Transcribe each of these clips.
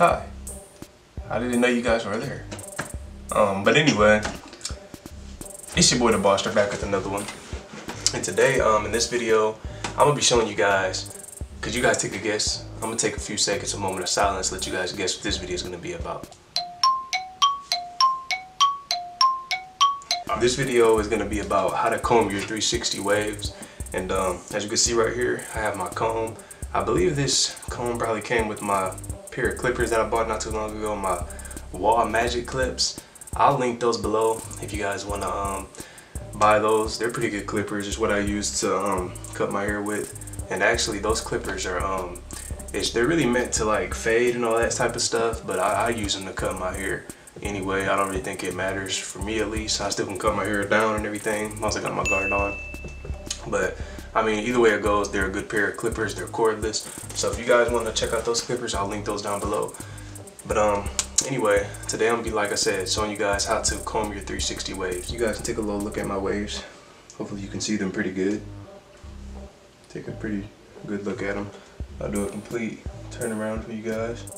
Hi. I didn't know you guys were there. But anyway, it's your boy the Boss. Back with another one. And today, in this video, I'm gonna be showing you guys. Could you guys take a guess? I'm gonna take a few seconds, a moment of silence, let you guys guess what this video is gonna be about. This video is gonna be about how to comb your 360 waves. And as you can see right here, I have my comb. I believe this comb probably came with my pair of clippers that I bought not too long ago, my wall magic clips. I'll link those below if you guys want to buy those. They're pretty good clippers. It's what I use to cut my hair with. And actually those clippers are they're really meant to like fade and all that type of stuff, but I use them to cut my hair anyway. I don't really think it matters, for me at least. I still can cut my hair down and everything once I got my guard on. But I mean, either way it goes, they're a good pair of clippers. They're cordless. So if you guys want to check out those clippers, I'll link those down below. But anyway, today I'm gonna be, like I said, showing you guys how to comb your 360 waves. You guys can take a little look at my waves. Hopefully you can see them pretty good. Take a pretty good look at them. I'll do a complete turn around for you guys.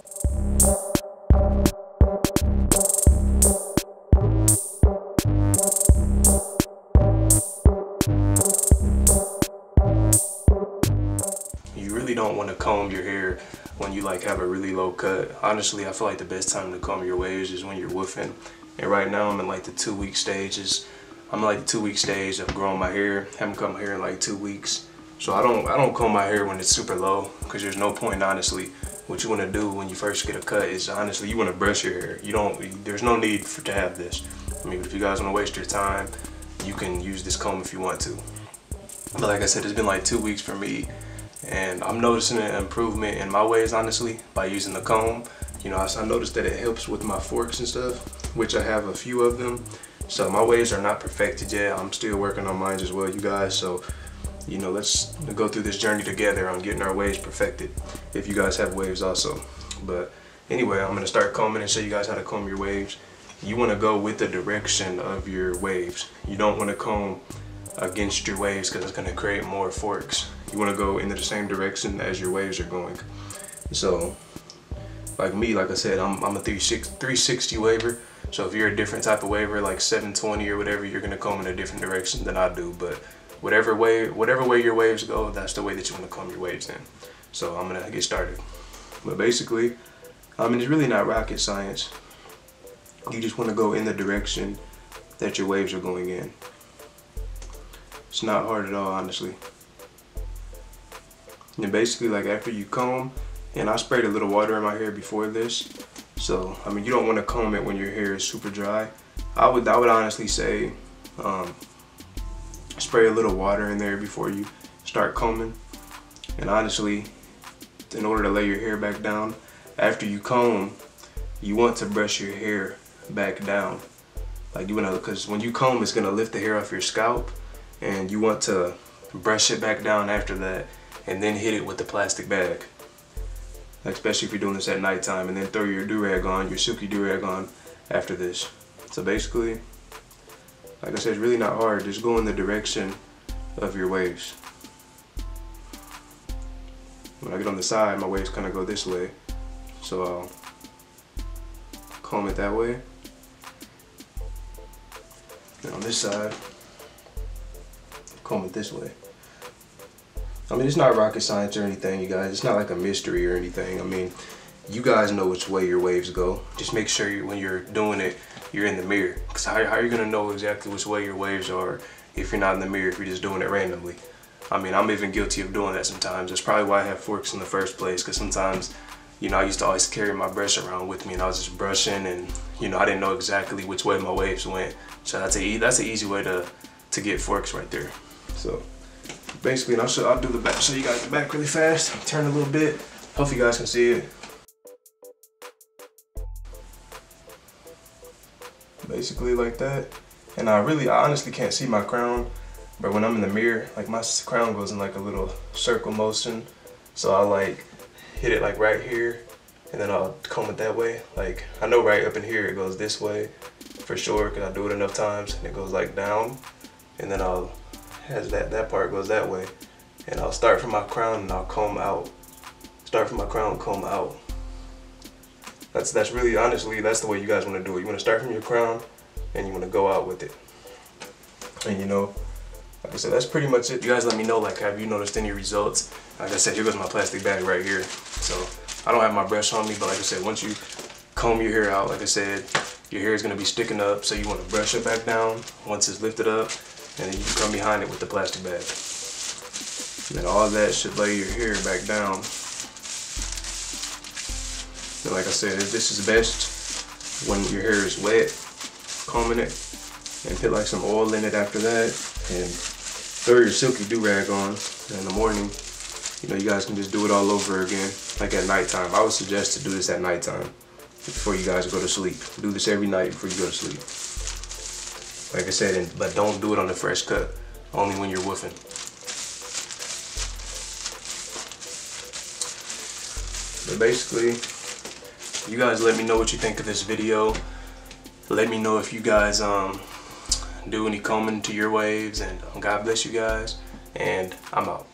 Don't want to comb your hair when you like have a really low cut. Honestly, I feel like the best time to comb your waves is when you're woofing. And right now I'm in like the 2-week stages. I'm in like the 2-week stage of growing my hair. Haven't cut my hair in like 2 weeks. So I don't comb my hair when it's super low, because there's no point, honestly. What you want to do when you first get a cut is, honestly, you want to brush your hair. There's no need to have this. I mean, if you guys want to waste your time, you can use this comb if you want to. But like I said, it's been like 2 weeks for me. And I'm noticing an improvement in my waves, honestly, by using the comb. You know, I noticed that it helps with my forks and stuff, which I have a few of them. So my waves are not perfected yet. I'm still working on mine as well, you guys. So, you know, let's go through this journey together on getting our waves perfected, if you guys have waves also. But anyway, I'm gonna start combing and show you guys how to comb your waves. You wanna go with the direction of your waves. You don't wanna comb against your waves, because it's gonna create more forks. You want to go into the same direction as your waves are going. So like me, like I said, I'm a 360 waver. So if you're a different type of waver, like 720 or whatever, you're gonna comb in a different direction than I do. But whatever way your waves go, that's the way that you want to comb your waves in. So I'm gonna get started. But basically, I mean, it's really not rocket science. You just want to go in the direction that your waves are going in. It's not hard at all, honestly. And basically, like after you comb, and I sprayed a little water in my hair before this, so I mean, you don't want to comb it when your hair is super dry. I would honestly say spray a little water in there before you start combing. And honestly, in order to lay your hair back down, after you comb, you want to brush your hair back down. Like you want to, because when you comb, it's gonna lift the hair off your scalp, and you want to brush it back down after that, and then hit it with the plastic bag. Especially if you're doing this at nighttime, and then throw your do-rag on, your silky do-rag on after this. So basically, like I said, it's really not hard. Just go in the direction of your waves. When I get on the side, my waves kind of go this way. So I'll comb it that way. And on this side, comb it this way. I mean, it's not rocket science or anything, you guys. It's not like a mystery or anything. I mean, you guys know which way your waves go. Just make sure when you're doing it, you're in the mirror. Because how are you going to know exactly which way your waves are if you're not in the mirror, if you're just doing it randomly? I mean, I'm even guilty of doing that sometimes. That's probably why I have forks in the first place. Because sometimes, you know, I used to always carry my brush around with me, and I was just brushing, and, you know, I didn't know exactly which way my waves went. So that's an easy way to get forks right there. So basically, and I'll do the back, show you guys the back really fast. Turn a little bit. Hopefully you guys can see it. Basically like that. And I honestly can't see my crown, but when I'm in the mirror, like my crown goes in like a little circle motion. So I'll like hit it like right here, and then I'll comb it that way. Like I know right up in here it goes this way for sure, because I do it enough times, and it goes like down, and then that part goes that way, and I'll start from my crown and I'll comb out. Start from my crown, comb out. That's really, honestly, that's the way you guys want to do it. You want to start from your crown and you want to go out with it. And you know, like I said, that's pretty much it. You guys let me know, like, have you noticed any results? Like I said, here goes my plastic bag right here. So I don't have my brush on me, but like I said, once you comb your hair out, like I said, your hair is going to be sticking up, so you want to brush it back down once it's lifted up, and then you can come behind it with the plastic bag. And then all that should lay your hair back down. And like I said, this is best when your hair is wet, combing it, and put like some oil in it after that, and throw your silky do-rag on. And in the morning, you know, you guys can just do it all over again, like at nighttime. I would suggest to do this at nighttime before you guys go to sleep. Do this every night before you go to sleep. Like I said, but don't do it on the fresh cut, only when you're woofing. But basically, you guys let me know what you think of this video. Let me know if you guys do any combing to your waves, and God bless you guys, and I'm out.